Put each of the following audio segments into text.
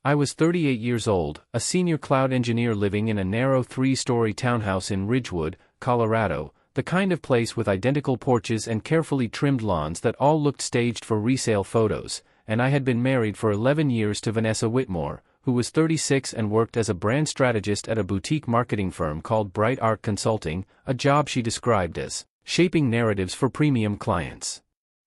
I was 38 years old, a senior cloud engineer living in a narrow 3-story townhouse in Ridgewood, Colorado, the kind of place with identical porches and carefully trimmed lawns that all looked staged for resale photos, and I had been married for 11 years to Vanessa Whitmore, who was 36 and worked as a brand strategist at a boutique marketing firm called Bright Art Consulting, a job she described as shaping narratives for premium clients.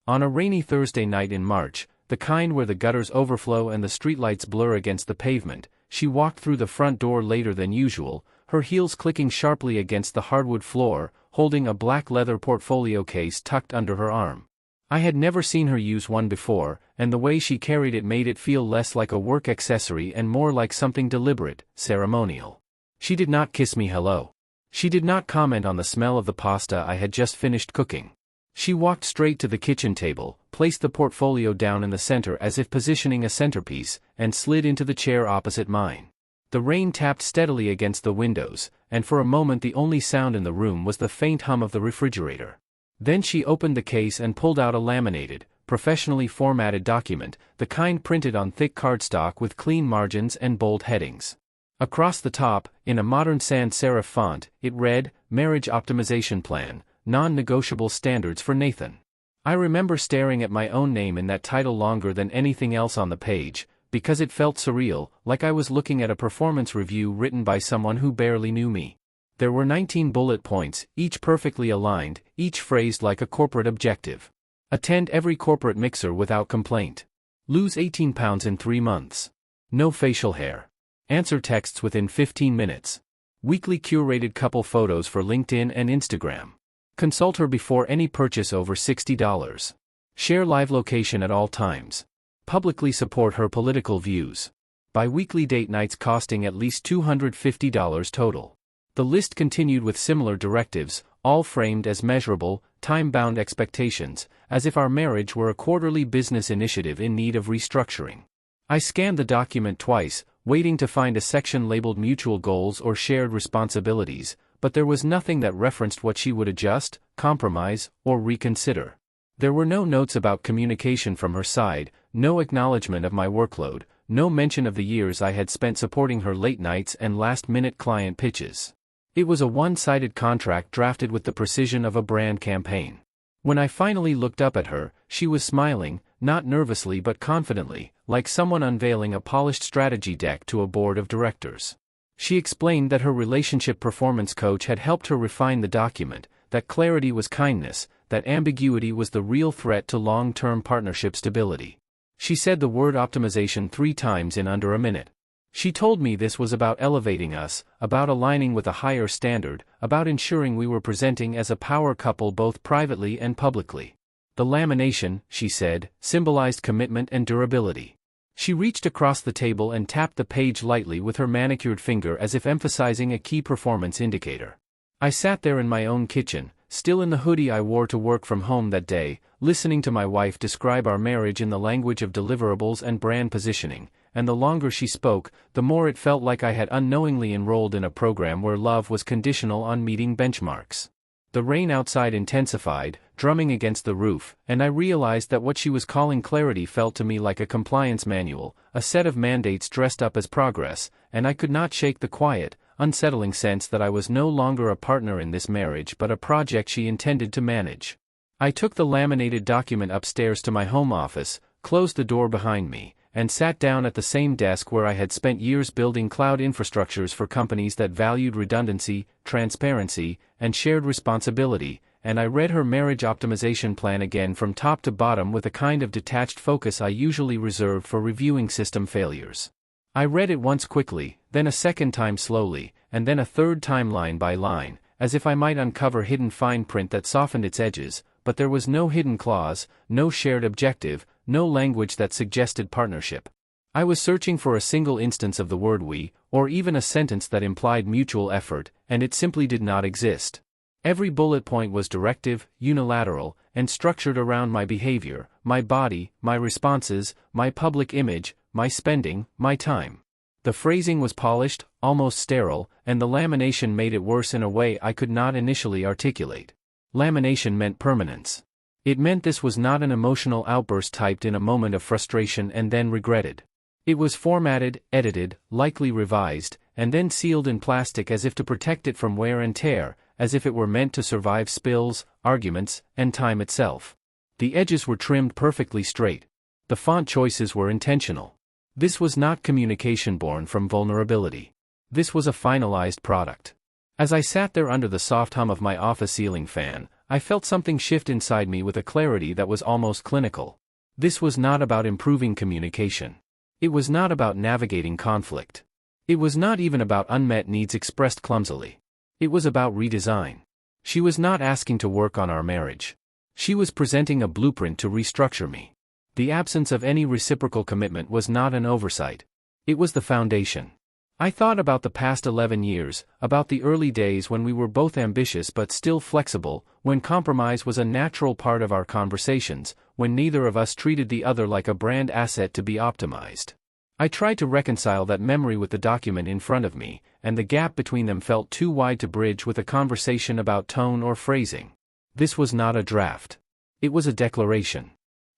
On a rainy Thursday night in March, the kind where the gutters overflow and the streetlights blur against the pavement, she walked through the front door later than usual, her heels clicking sharply against the hardwood floor, holding a black leather portfolio case tucked under her arm. I had never seen her use one before, and the way she carried it made it feel less like a work accessory and more like something deliberate, ceremonial. She did not kiss me hello. She did not comment on the smell of the pasta I had just finished cooking. She walked straight to the kitchen table, placed the portfolio down in the center as if positioning a centerpiece, and slid into the chair opposite mine. The rain tapped steadily against the windows, and for a moment the only sound in the room was the faint hum of the refrigerator. Then she opened the case and pulled out a laminated, professionally formatted document, the kind printed on thick cardstock with clean margins and bold headings. Across the top, in a modern sans serif font, it read, "Marriage Optimization Plan, Non-Negotiable Standards for Nathan." I remember staring at my own name in that title longer than anything else on the page, because it felt surreal, like I was looking at a performance review written by someone who barely knew me. There were 19 bullet points, each perfectly aligned, each phrased like a corporate objective. Attend every corporate mixer without complaint. Lose 18 pounds in 3 months. No facial hair. Answer texts within 15 minutes. Weekly curated couple photos for LinkedIn and Instagram. Consult her before any purchase over $60. Share live location at all times. Publicly support her political views. Bi-weekly date nights costing at least $250 total. The list continued with similar directives, all framed as measurable, time-bound expectations, as if our marriage were a quarterly business initiative in need of restructuring. I scanned the document twice, waiting to find a section labeled mutual goals or shared responsibilities, but there was nothing that referenced what she would adjust, compromise, or reconsider. There were no notes about communication from her side, no acknowledgement of my workload, no mention of the years I had spent supporting her late nights and last-minute client pitches. It was a one-sided contract drafted with the precision of a brand campaign. When I finally looked up at her, she was smiling, not nervously but confidently, like someone unveiling a polished strategy deck to a board of directors. She explained that her relationship performance coach had helped her refine the document, that clarity was kindness, that ambiguity was the real threat to long-term partnership stability. She said the word optimization 3 times in under a minute. She told me this was about elevating us, about aligning with a higher standard, about ensuring we were presenting as a power couple both privately and publicly. The lamination, she said, symbolized commitment and durability. She reached across the table and tapped the page lightly with her manicured finger as if emphasizing a key performance indicator. I sat there in my own kitchen, still in the hoodie I wore to work from home that day, listening to my wife describe our marriage in the language of deliverables and brand positioning, and the longer she spoke, the more it felt like I had unknowingly enrolled in a program where love was conditional on meeting benchmarks. The rain outside intensified, drumming against the roof, and I realized that what she was calling clarity felt to me like a compliance manual, a set of mandates dressed up as progress, and I could not shake the quiet, unsettling sense that I was no longer a partner in this marriage but a project she intended to manage. I took the laminated document upstairs to my home office, closed the door behind me, and sat down at the same desk where I had spent years building cloud infrastructures for companies that valued redundancy, transparency, and shared responsibility, and I read her marriage optimization plan again from top to bottom with a kind of detached focus I usually reserve for reviewing system failures. I read it once quickly, then a second time slowly, and then a third time line by line, as if I might uncover hidden fine print that softened its edges, but there was no hidden clause, no shared objective, no language that suggested partnership. I was searching for a single instance of the word we, or even a sentence that implied mutual effort, and it simply did not exist. Every bullet point was directive, unilateral, and structured around my behavior, my body, my responses, my public image, my spending, my time. The phrasing was polished, almost sterile, and the lamination made it worse in a way I could not initially articulate. Lamination meant permanence. It meant this was not an emotional outburst typed in a moment of frustration and then regretted. It was formatted, edited, likely revised, and then sealed in plastic as if to protect it from wear and tear, as if it were meant to survive spills, arguments, and time itself. The edges were trimmed perfectly straight. The font choices were intentional. This was not communication born from vulnerability. This was a finalized product. As I sat there under the soft hum of my office ceiling fan, I felt something shift inside me with a clarity that was almost clinical. This was not about improving communication. It was not about navigating conflict. It was not even about unmet needs expressed clumsily. It was about redesign. She was not asking to work on our marriage. She was presenting a blueprint to restructure me. The absence of any reciprocal commitment was not an oversight. It was the foundation. I thought about the past 11 years, about the early days when we were both ambitious but still flexible, when compromise was a natural part of our conversations, when neither of us treated the other like a brand asset to be optimized. I tried to reconcile that memory with the document in front of me, and the gap between them felt too wide to bridge with a conversation about tone or phrasing. This was not a draft. It was a declaration.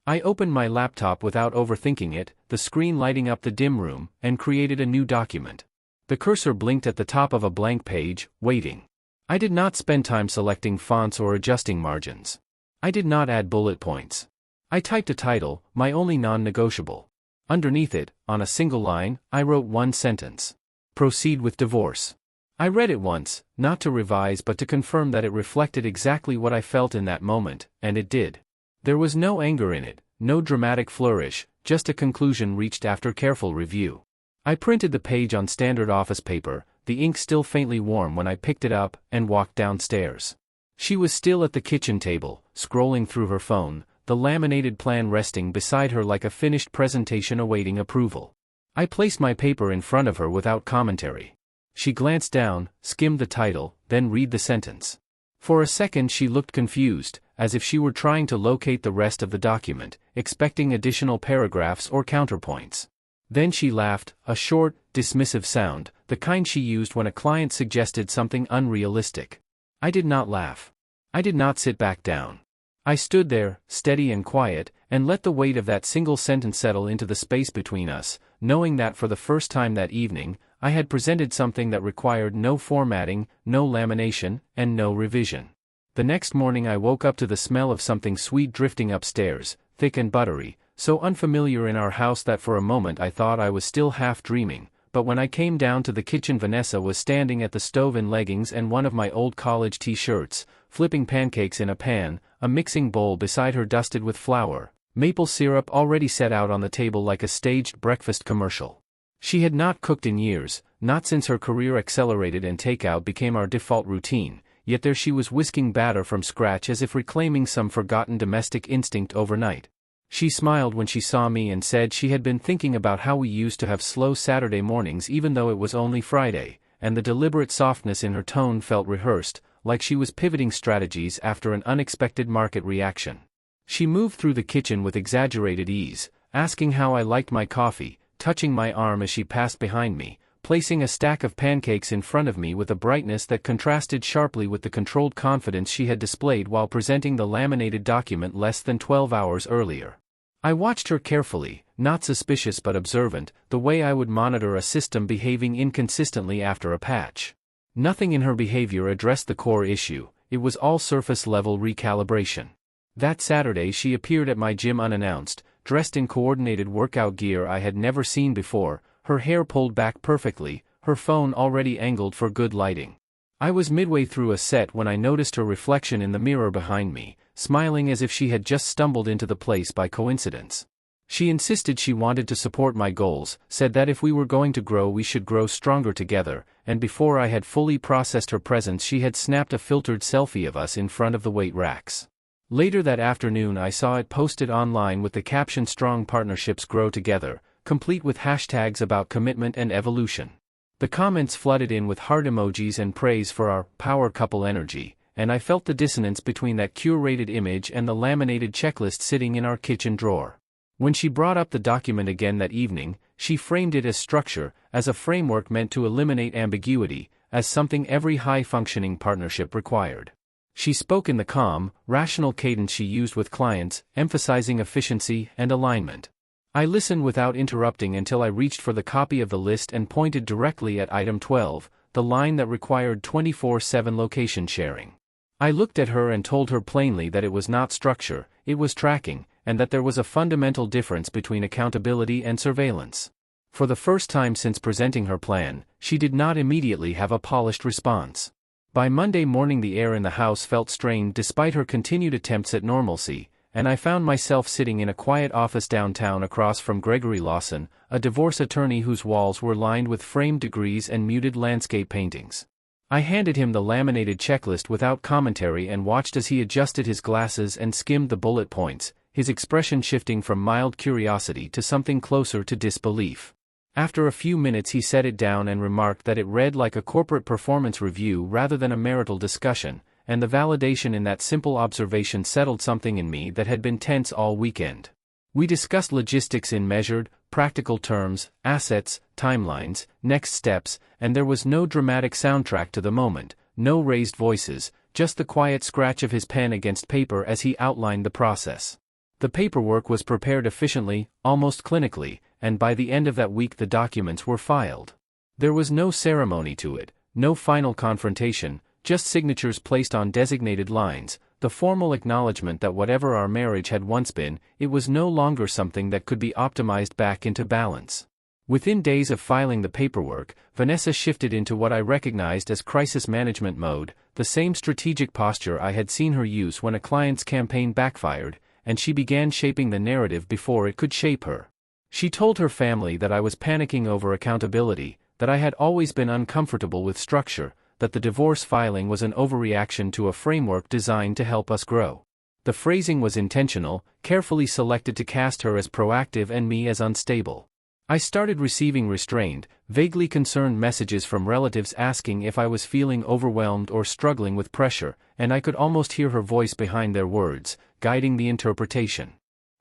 I opened my laptop without overthinking it, the screen lighting up the dim room, and created a new document. The cursor blinked at the top of a blank page, waiting. I did not spend time selecting fonts or adjusting margins. I did not add bullet points. I typed a title, my only non-negotiable. Underneath it, on a single line, I wrote one sentence. Proceed with divorce. I read it once, not to revise but to confirm that it reflected exactly what I felt in that moment, and it did. There was no anger in it, no dramatic flourish, just a conclusion reached after careful review. I printed the page on standard office paper, the ink still faintly warm when I picked it up, and walked downstairs. She was still at the kitchen table, scrolling through her phone, the laminated plan resting beside her like a finished presentation awaiting approval. I placed my paper in front of her without commentary. She glanced down, skimmed the title, then read the sentence. For a second she looked confused, as if she were trying to locate the rest of the document, expecting additional paragraphs or counterpoints. Then she laughed, a short, dismissive sound, the kind she used when a client suggested something unrealistic. I did not laugh. I did not sit back down. I stood there, steady and quiet, and let the weight of that single sentence settle into the space between us, knowing that for the first time that evening, I had presented something that required no formatting, no lamination, and no revision. The next morning I woke up to the smell of something sweet drifting upstairs, thick and buttery, so unfamiliar in our house that for a moment I thought I was still half dreaming, but when I came down to the kitchen Vanessa was standing at the stove in leggings and one of my old college t-shirts, flipping pancakes in a pan, a mixing bowl beside her dusted with flour, maple syrup already set out on the table like a staged breakfast commercial. She had not cooked in years, not since her career accelerated and takeout became our default routine, yet there she was whisking batter from scratch as if reclaiming some forgotten domestic instinct overnight. She smiled when she saw me and said she had been thinking about how we used to have slow Saturday mornings even though it was only Friday, and the deliberate softness in her tone felt rehearsed, like she was pivoting strategies after an unexpected market reaction. She moved through the kitchen with exaggerated ease, asking how I liked my coffee, touching my arm as she passed behind me, placing a stack of pancakes in front of me with a brightness that contrasted sharply with the controlled confidence she had displayed while presenting the laminated document less than 12 hours earlier. I watched her carefully, not suspicious but observant, the way I would monitor a system behaving inconsistently after a patch. Nothing in her behavior addressed the core issue, it was all surface-level recalibration. That Saturday she appeared at my gym unannounced, dressed in coordinated workout gear I had never seen before, her hair pulled back perfectly, her phone already angled for good lighting. I was midway through a set when I noticed her reflection in the mirror behind me, smiling as if she had just stumbled into the place by coincidence. She insisted she wanted to support my goals, said that if we were going to grow we should grow stronger together, and before I had fully processed her presence she had snapped a filtered selfie of us in front of the weight racks. Later that afternoon I saw it posted online with the caption "Strong partnerships grow together," complete with hashtags about commitment and evolution. The comments flooded in with heart emojis and praise for our power couple energy, and I felt the dissonance between that curated image and the laminated checklist sitting in our kitchen drawer. When she brought up the document again that evening, she framed it as structure, as a framework meant to eliminate ambiguity, as something every high-functioning partnership required. She spoke in the calm, rational cadence she used with clients, emphasizing efficiency and alignment. I listened without interrupting until I reached for the copy of the list and pointed directly at item 12, the line that required 24/7 location sharing. I looked at her and told her plainly that it was not structure, it was tracking, and that there was a fundamental difference between accountability and surveillance. For the first time since presenting her plan, she did not immediately have a polished response. By Monday morning the air in the house felt strained despite her continued attempts at normalcy, and I found myself sitting in a quiet office downtown across from Gregory Lawson, a divorce attorney whose walls were lined with framed degrees and muted landscape paintings. I handed him the laminated checklist without commentary and watched as he adjusted his glasses and skimmed the bullet points, his expression shifting from mild curiosity to something closer to disbelief. After a few minutes he set it down and remarked that it read like a corporate performance review rather than a marital discussion, and the validation in that simple observation settled something in me that had been tense all weekend. We discussed logistics in measured, practical terms, assets, timelines, next steps, and there was no dramatic soundtrack to the moment, no raised voices, just the quiet scratch of his pen against paper as he outlined the process. The paperwork was prepared efficiently, almost clinically, and by the end of that week the documents were filed. There was no ceremony to it, no final confrontation, just signatures placed on designated lines, the formal acknowledgement that whatever our marriage had once been, it was no longer something that could be optimized back into balance. Within days of filing the paperwork, Vanessa shifted into what I recognized as crisis management mode, the same strategic posture I had seen her use when a client's campaign backfired, and she began shaping the narrative before it could shape her. She told her family that I was panicking over accountability, that I had always been uncomfortable with structure, that the divorce filing was an overreaction to a framework designed to help us grow. The phrasing was intentional, carefully selected to cast her as proactive and me as unstable. I started receiving restrained, vaguely concerned messages from relatives asking if I was feeling overwhelmed or struggling with pressure, and I could almost hear her voice behind their words, guiding the interpretation.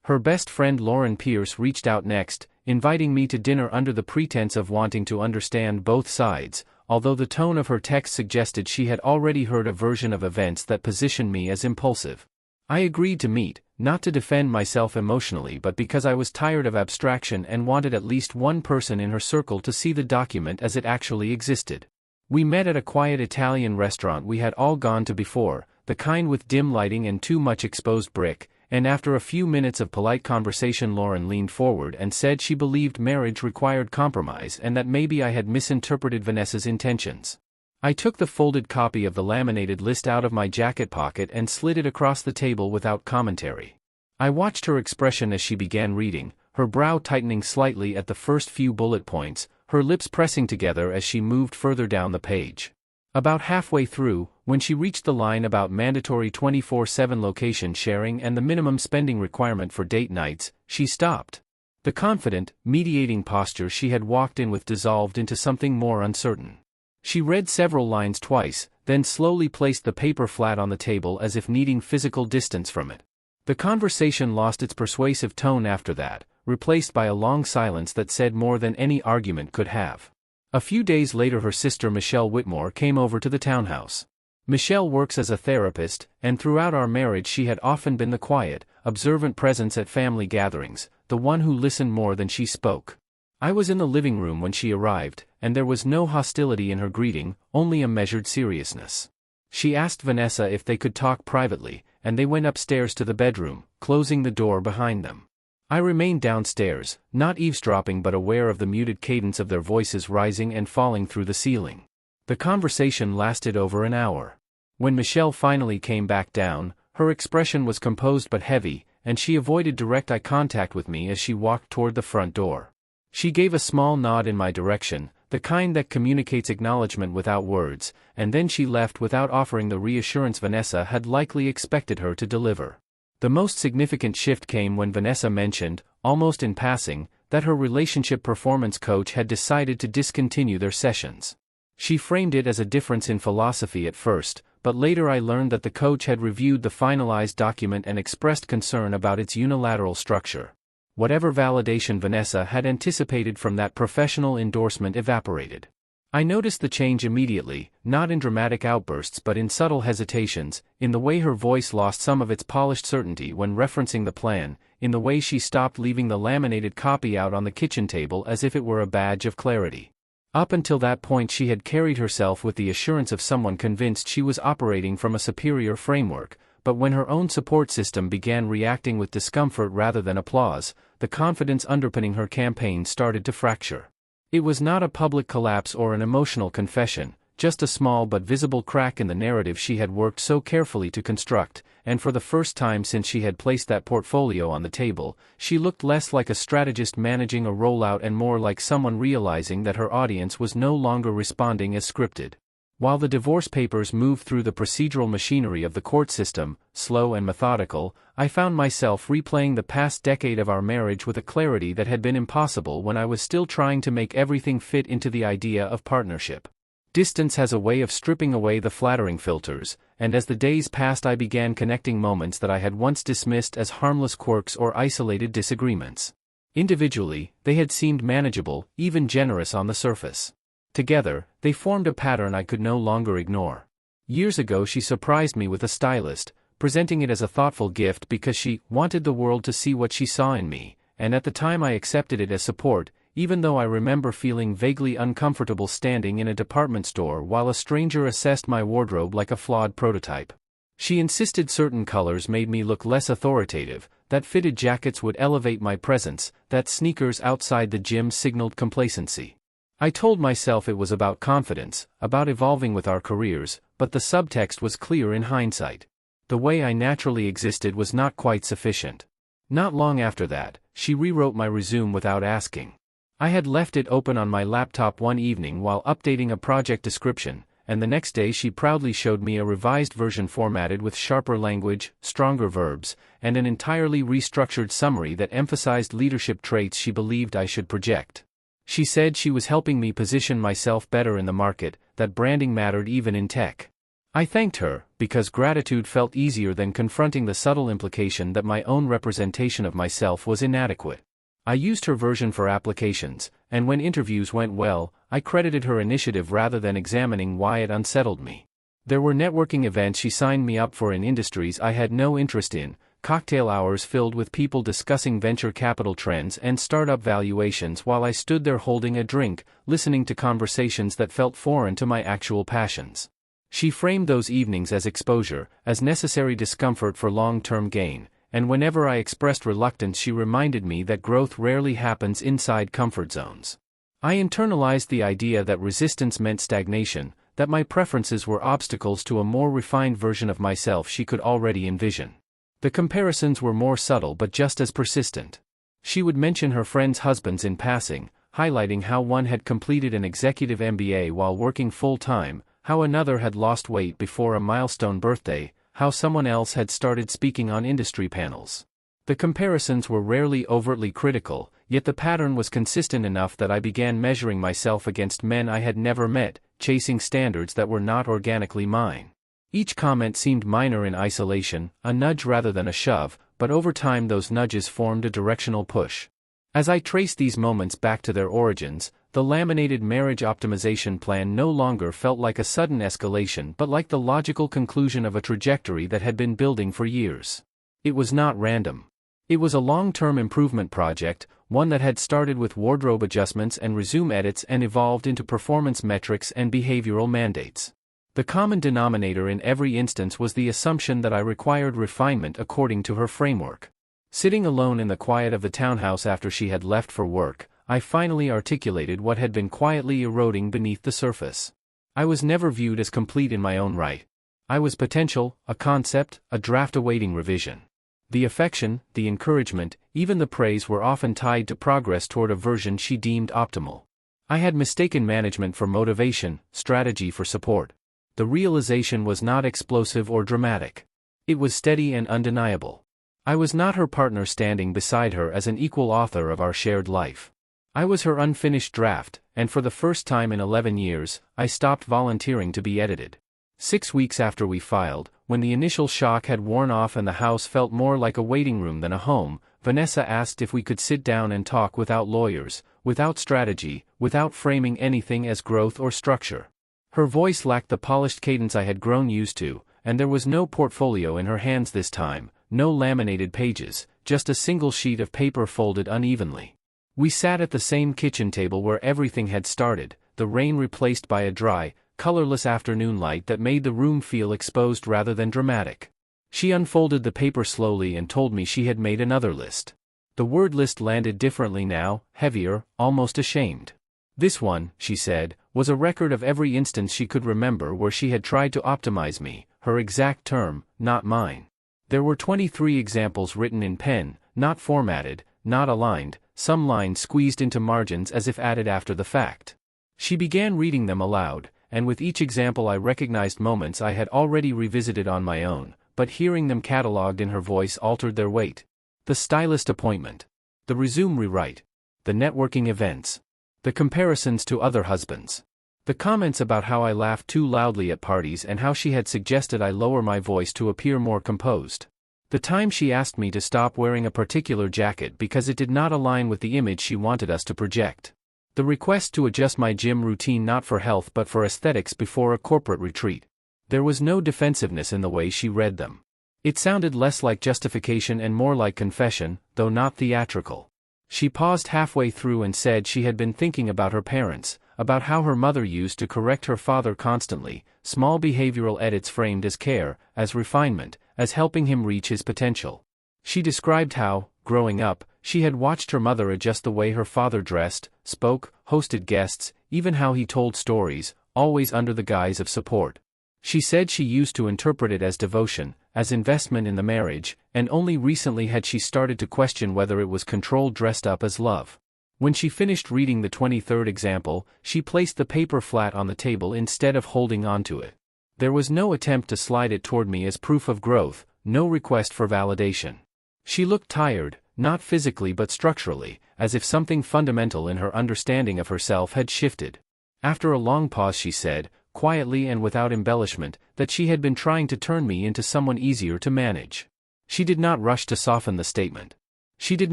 Her best friend Lauren Pierce reached out next, inviting me to dinner under the pretense of wanting to understand both sides, although the tone of her text suggested she had already heard a version of events that positioned me as impulsive. I agreed to meet, not to defend myself emotionally but because I was tired of abstraction and wanted at least one person in her circle to see the document as it actually existed. We met at a quiet Italian restaurant we had all gone to before, the kind with dim lighting and too much exposed brick, and after a few minutes of polite conversation Lauren leaned forward and said she believed marriage required compromise and that maybe I had misinterpreted Vanessa's intentions. I took the folded copy of the laminated list out of my jacket pocket and slid it across the table without commentary. I watched her expression as she began reading, her brow tightening slightly at the first few bullet points, her lips pressing together as she moved further down the page. About halfway through, when she reached the line about mandatory 24/7 location sharing and the minimum spending requirement for date nights, she stopped. The confident, mediating posture she had walked in with dissolved into something more uncertain. She read several lines twice, then slowly placed the paper flat on the table as if needing physical distance from it. The conversation lost its persuasive tone after that, replaced by a long silence that said more than any argument could have. A few days later her sister Michelle Whitmore came over to the townhouse. Michelle works as a therapist, and throughout our marriage she had often been the quiet, observant presence at family gatherings, the one who listened more than she spoke. I was in the living room when she arrived, and there was no hostility in her greeting, only a measured seriousness. She asked Vanessa if they could talk privately, and they went upstairs to the bedroom, closing the door behind them. I remained downstairs, not eavesdropping but aware of the muted cadence of their voices rising and falling through the ceiling. The conversation lasted over an hour. When Michelle finally came back down, her expression was composed but heavy, and she avoided direct eye contact with me as she walked toward the front door. She gave a small nod in my direction, the kind that communicates acknowledgement without words, and then she left without offering the reassurance Vanessa had likely expected her to deliver. The most significant shift came when Vanessa mentioned, almost in passing, that her relationship performance coach had decided to discontinue their sessions. She framed it as a difference in philosophy at first, but later I learned that the coach had reviewed the finalized document and expressed concern about its unilateral structure. Whatever validation Vanessa had anticipated from that professional endorsement evaporated. I noticed the change immediately, not in dramatic outbursts but in subtle hesitations, in the way her voice lost some of its polished certainty when referencing the plan, in the way she stopped leaving the laminated copy out on the kitchen table as if it were a badge of clarity. Up until that point she had carried herself with the assurance of someone convinced she was operating from a superior framework, but when her own support system began reacting with discomfort rather than applause, the confidence underpinning her campaign started to fracture. It was not a public collapse or an emotional confession, just a small but visible crack in the narrative she had worked so carefully to construct, and for the first time since she had placed that portfolio on the table, she looked less like a strategist managing a rollout and more like someone realizing that her audience was no longer responding as scripted. While the divorce papers moved through the procedural machinery of the court system, slow and methodical, I found myself replaying the past decade of our marriage with a clarity that had been impossible when I was still trying to make everything fit into the idea of partnership. Distance has a way of stripping away the flattering filters, and as the days passed I began connecting moments that I had once dismissed as harmless quirks or isolated disagreements. Individually, they had seemed manageable, even generous on the surface. Together, they formed a pattern I could no longer ignore. Years ago she surprised me with a stylist, presenting it as a thoughtful gift because she wanted the world to see what she saw in me, and at the time I accepted it as support, even though I remember feeling vaguely uncomfortable standing in a department store while a stranger assessed my wardrobe like a flawed prototype. She insisted certain colors made me look less authoritative, that fitted jackets would elevate my presence, that sneakers outside the gym signaled complacency. I told myself it was about confidence, about evolving with our careers, but the subtext was clear in hindsight. The way I naturally existed was not quite sufficient. Not long after that, she rewrote my resume without asking. I had left it open on my laptop one evening while updating a project description, and the next day she proudly showed me a revised version formatted with sharper language, stronger verbs, and an entirely restructured summary that emphasized leadership traits she believed I should project. She said she was helping me position myself better in the market, that branding mattered even in tech. I thanked her, because gratitude felt easier than confronting the subtle implication that my own representation of myself was inadequate. I used her version for applications, and when interviews went well, I credited her initiative rather than examining why it unsettled me. There were networking events she signed me up for in industries I had no interest in, cocktail hours filled with people discussing venture capital trends and startup valuations while I stood there holding a drink, listening to conversations that felt foreign to my actual passions. She framed those evenings as exposure, as necessary discomfort for long-term gain, and whenever I expressed reluctance she reminded me that growth rarely happens inside comfort zones. I internalized the idea that resistance meant stagnation, that my preferences were obstacles to a more refined version of myself she could already envision. The comparisons were more subtle but just as persistent. She would mention her friends' husbands in passing, highlighting how one had completed an executive MBA while working full-time, how another had lost weight before a milestone birthday, how someone else had started speaking on industry panels. The comparisons were rarely overtly critical, yet the pattern was consistent enough that I began measuring myself against men I had never met, chasing standards that were not organically mine. Each comment seemed minor in isolation, a nudge rather than a shove, but over time those nudges formed a directional push. As I traced these moments back to their origins, the laminated marriage optimization plan no longer felt like a sudden escalation but like the logical conclusion of a trajectory that had been building for years. It was not random. It was a long-term improvement project, one that had started with wardrobe adjustments and resume edits and evolved into performance metrics and behavioral mandates. The common denominator in every instance was the assumption that I required refinement according to her framework. Sitting alone in the quiet of the townhouse after she had left for work, I finally articulated what had been quietly eroding beneath the surface. I was never viewed as complete in my own right. I was potential, a concept, a draft awaiting revision. The affection, the encouragement, even the praise were often tied to progress toward a version she deemed optimal. I had mistaken management for motivation, strategy for support. The realization was not explosive or dramatic. It was steady and undeniable. I was not her partner standing beside her as an equal author of our shared life. I was her unfinished draft, and for the first time in 11 years, I stopped volunteering to be edited. 6 weeks after we filed, when the initial shock had worn off and the house felt more like a waiting room than a home, Vanessa asked if we could sit down and talk without lawyers, without strategy, without framing anything as growth or structure. Her voice lacked the polished cadence I had grown used to, and there was no portfolio in her hands this time, no laminated pages, just a single sheet of paper folded unevenly. We sat at the same kitchen table where everything had started, the rain replaced by a dry, colorless afternoon light that made the room feel exposed rather than dramatic. She unfolded the paper slowly and told me she had made another list. The word list landed differently now, heavier, almost ashamed. This one, she said, was a record of every instance she could remember where she had tried to optimize me, her exact term, not mine. There were 23 examples written in pen, not formatted, not aligned, some lines squeezed into margins as if added after the fact. She began reading them aloud, and with each example I recognized moments I had already revisited on my own, but hearing them catalogued in her voice altered their weight. The stylist appointment. The resume rewrite. The networking events. The comparisons to other husbands. The comments about how I laughed too loudly at parties and how she had suggested I lower my voice to appear more composed. The time she asked me to stop wearing a particular jacket because it did not align with the image she wanted us to project. The request to adjust my gym routine not for health but for aesthetics before a corporate retreat. There was no defensiveness in the way she read them. It sounded less like justification and more like confession, though not theatrical. She paused halfway through and said she had been thinking about her parents, about how her mother used to correct her father constantly, small behavioral edits framed as care, as refinement, as helping him reach his potential. She described how, growing up, she had watched her mother adjust the way her father dressed, spoke, hosted guests, even how he told stories, always under the guise of support. She said she used to interpret it as devotion, as investment in the marriage, and only recently had she started to question whether it was control dressed up as love. When she finished reading the 23rd example, she placed the paper flat on the table instead of holding onto it. There was no attempt to slide it toward me as proof of growth, no request for validation. She looked tired, not physically but structurally, as if something fundamental in her understanding of herself had shifted. After a long pause she said, quietly and without embellishment, that she had been trying to turn me into someone easier to manage. She did not rush to soften the statement. She did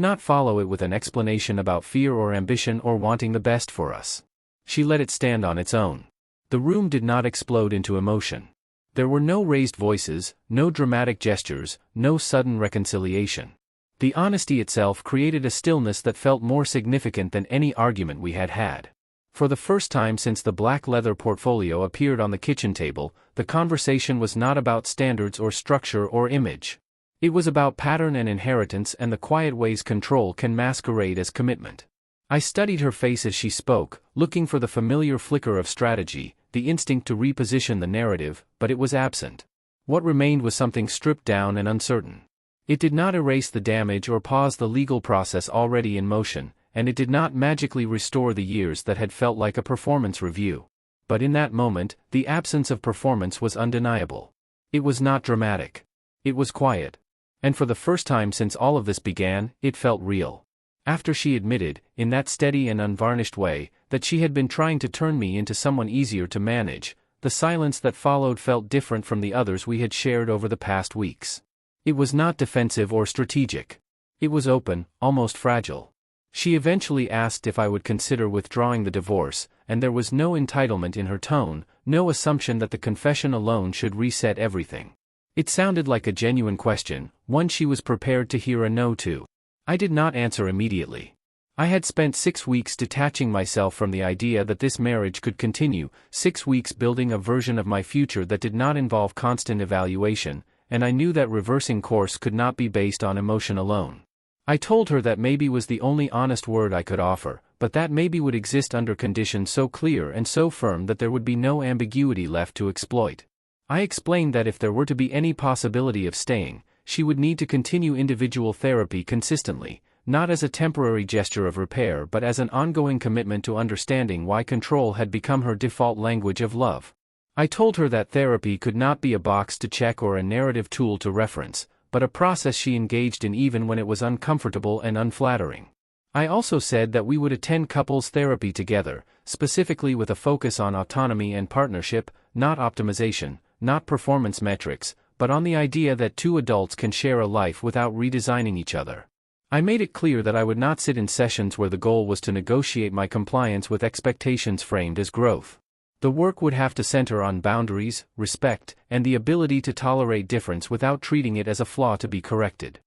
not follow it with an explanation about fear or ambition or wanting the best for us. She let it stand on its own. The room did not explode into emotion. There were no raised voices, no dramatic gestures, no sudden reconciliation. The honesty itself created a stillness that felt more significant than any argument we had had. For the first time since the black leather portfolio appeared on the kitchen table, the conversation was not about standards or structure or image. It was about pattern and inheritance and the quiet ways control can masquerade as commitment. I studied her face as she spoke, looking for the familiar flicker of strategy, the instinct to reposition the narrative, but it was absent. What remained was something stripped down and uncertain. It did not erase the damage or pause the legal process already in motion, and it did not magically restore the years that had felt like a performance review. But in that moment, the absence of performance was undeniable. It was not dramatic. It was quiet. And for the first time since all of this began, it felt real. After she admitted, in that steady and unvarnished way, that she had been trying to turn me into someone easier to manage, the silence that followed felt different from the others we had shared over the past weeks. It was not defensive or strategic. It was open, almost fragile. She eventually asked if I would consider withdrawing the divorce, and there was no entitlement in her tone, no assumption that the confession alone should reset everything. It sounded like a genuine question, one she was prepared to hear a no to. I did not answer immediately. I had spent 6 weeks detaching myself from the idea that this marriage could continue, 6 weeks building a version of my future that did not involve constant evaluation, and I knew that reversing course could not be based on emotion alone. I told her that maybe was the only honest word I could offer, but that maybe would exist under conditions so clear and so firm that there would be no ambiguity left to exploit. I explained that if there were to be any possibility of staying, she would need to continue individual therapy consistently, not as a temporary gesture of repair but as an ongoing commitment to understanding why control had become her default language of love. I told her that therapy could not be a box to check or a narrative tool to reference, but a process she engaged in even when it was uncomfortable and unflattering. I also said that we would attend couples therapy together, specifically with a focus on autonomy and partnership, not optimization, not performance metrics, but on the idea that two adults can share a life without redesigning each other. I made it clear that I would not sit in sessions where the goal was to negotiate my compliance with expectations framed as growth. The work would have to center on boundaries, respect, and the ability to tolerate difference without treating it as a flaw to be corrected.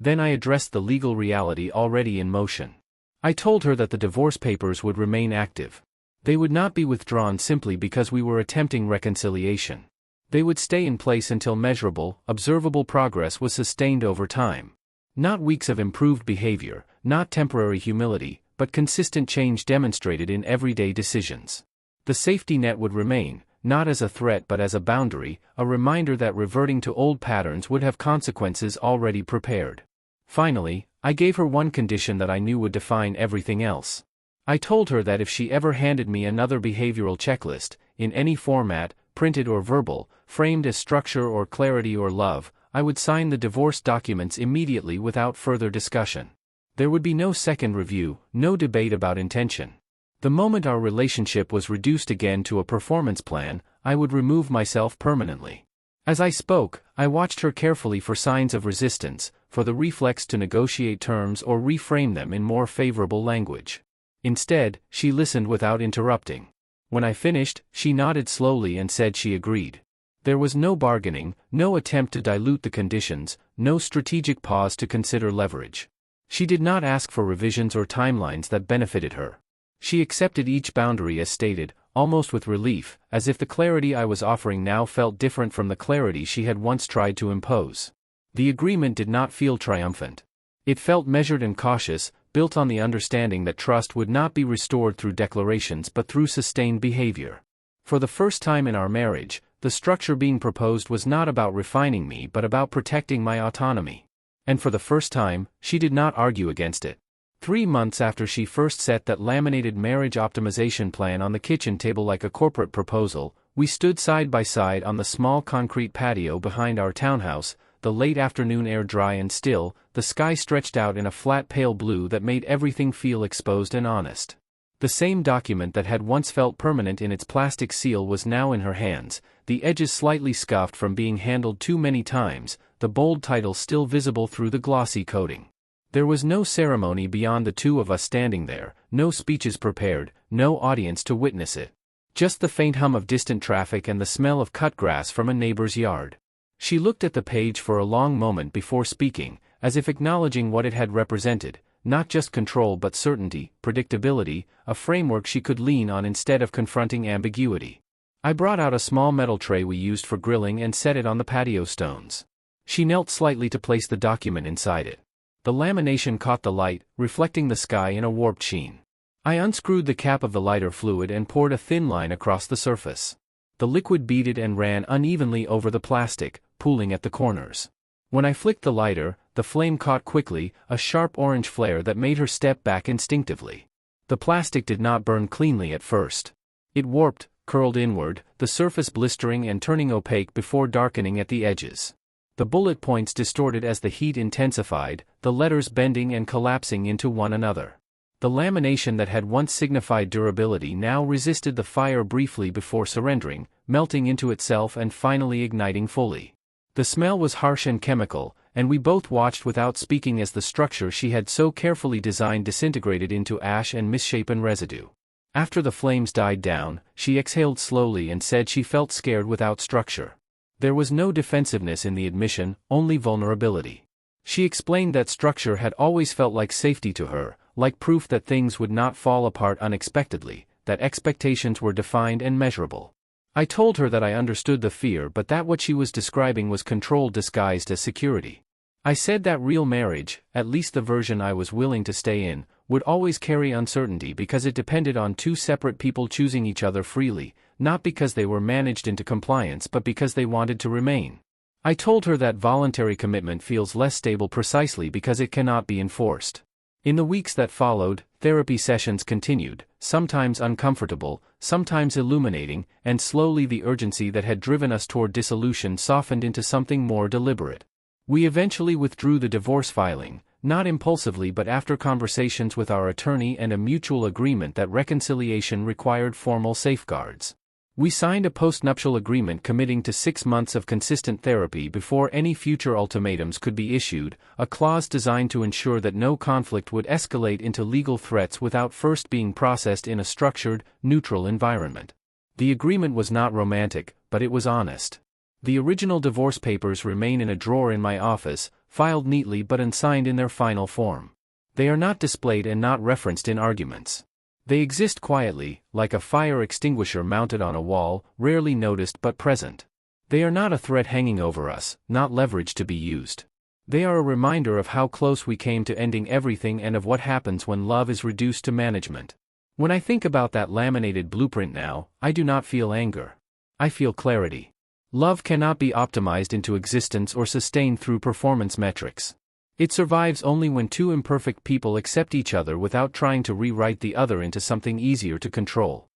Then I addressed the legal reality already in motion. I told her that the divorce papers would remain active. They would not be withdrawn simply because we were attempting reconciliation. They would stay in place until measurable, observable progress was sustained over time. Not weeks of improved behavior, not temporary humility, but consistent change demonstrated in everyday decisions. The safety net would remain, not as a threat but as a boundary, a reminder that reverting to old patterns would have consequences already prepared. Finally, I gave her one condition that I knew would define everything else. I told her that if she ever handed me another behavioral checklist, in any format, printed or verbal, framed as structure or clarity or love, I would sign the divorce documents immediately without further discussion. There would be no second review, no debate about intention. The moment our relationship was reduced again to a performance plan, I would remove myself permanently. As I spoke, I watched her carefully for signs of resistance, for the reflex to negotiate terms or reframe them in more favorable language. Instead, she listened without interrupting. When I finished, she nodded slowly and said she agreed. There was no bargaining, no attempt to dilute the conditions, no strategic pause to consider leverage. She did not ask for revisions or timelines that benefited her. She accepted each boundary as stated, almost with relief, as if the clarity I was offering now felt different from the clarity she had once tried to impose. The agreement did not feel triumphant. It felt measured and cautious, built on the understanding that trust would not be restored through declarations but through sustained behavior. For the first time in our marriage, the structure being proposed was not about refining me but about protecting my autonomy. And for the first time, she did not argue against it. 3 months after she first set that laminated marriage optimization plan on the kitchen table like a corporate proposal, we stood side by side on the small concrete patio behind our townhouse, the late afternoon air dry and still, the sky stretched out in a flat pale blue that made everything feel exposed and honest. The same document that had once felt permanent in its plastic seal was now in her hands, the edges slightly scuffed from being handled too many times, the bold title still visible through the glossy coating. There was no ceremony beyond the two of us standing there, no speeches prepared, no audience to witness it. Just the faint hum of distant traffic and the smell of cut grass from a neighbor's yard. She looked at the page for a long moment before speaking, as if acknowledging what it had represented, not just control but certainty, predictability, a framework she could lean on instead of confronting ambiguity. I brought out a small metal tray we used for grilling and set it on the patio stones. She knelt slightly to place the document inside it. The lamination caught the light, reflecting the sky in a warped sheen. I unscrewed the cap of the lighter fluid and poured a thin line across the surface. The liquid beaded and ran unevenly over the plastic, pooling at the corners. When I flicked the lighter, the flame caught quickly, a sharp orange flare that made her step back instinctively. The plastic did not burn cleanly at first. It warped, curled inward, the surface blistering and turning opaque before darkening at the edges. The bullet points distorted as the heat intensified, the letters bending and collapsing into one another. The lamination that had once signified durability now resisted the fire briefly before surrendering, melting into itself and finally igniting fully. The smell was harsh and chemical, and we both watched without speaking as the structure she had so carefully designed disintegrated into ash and misshapen residue. After the flames died down, she exhaled slowly and said she felt scared without structure. There was no defensiveness in the admission, only vulnerability. She explained that structure had always felt like safety to her, like proof that things would not fall apart unexpectedly, that expectations were defined and measurable. I told her that I understood the fear but that what she was describing was control disguised as security. I said that real marriage, at least the version I was willing to stay in, would always carry uncertainty because it depended on two separate people choosing each other freely, not because they were managed into compliance but because they wanted to remain. I told her that voluntary commitment feels less stable precisely because it cannot be enforced. In the weeks that followed, therapy sessions continued, sometimes uncomfortable, sometimes illuminating, and slowly the urgency that had driven us toward dissolution softened into something more deliberate. We eventually withdrew the divorce filing, not impulsively but after conversations with our attorney and a mutual agreement that reconciliation required formal safeguards. We signed a postnuptial agreement committing to 6 months of consistent therapy before any future ultimatums could be issued, a clause designed to ensure that no conflict would escalate into legal threats without first being processed in a structured, neutral environment. The agreement was not romantic, but it was honest. The original divorce papers remain in a drawer in my office, filed neatly but unsigned in their final form. They are not displayed and not referenced in arguments. They exist quietly, like a fire extinguisher mounted on a wall, rarely noticed but present. They are not a threat hanging over us, not leverage to be used. They are a reminder of how close we came to ending everything and of what happens when love is reduced to management. When I think about that laminated blueprint now, I do not feel anger. I feel clarity. Love cannot be optimized into existence or sustained through performance metrics. It survives only when two imperfect people accept each other without trying to rewrite the other into something easier to control.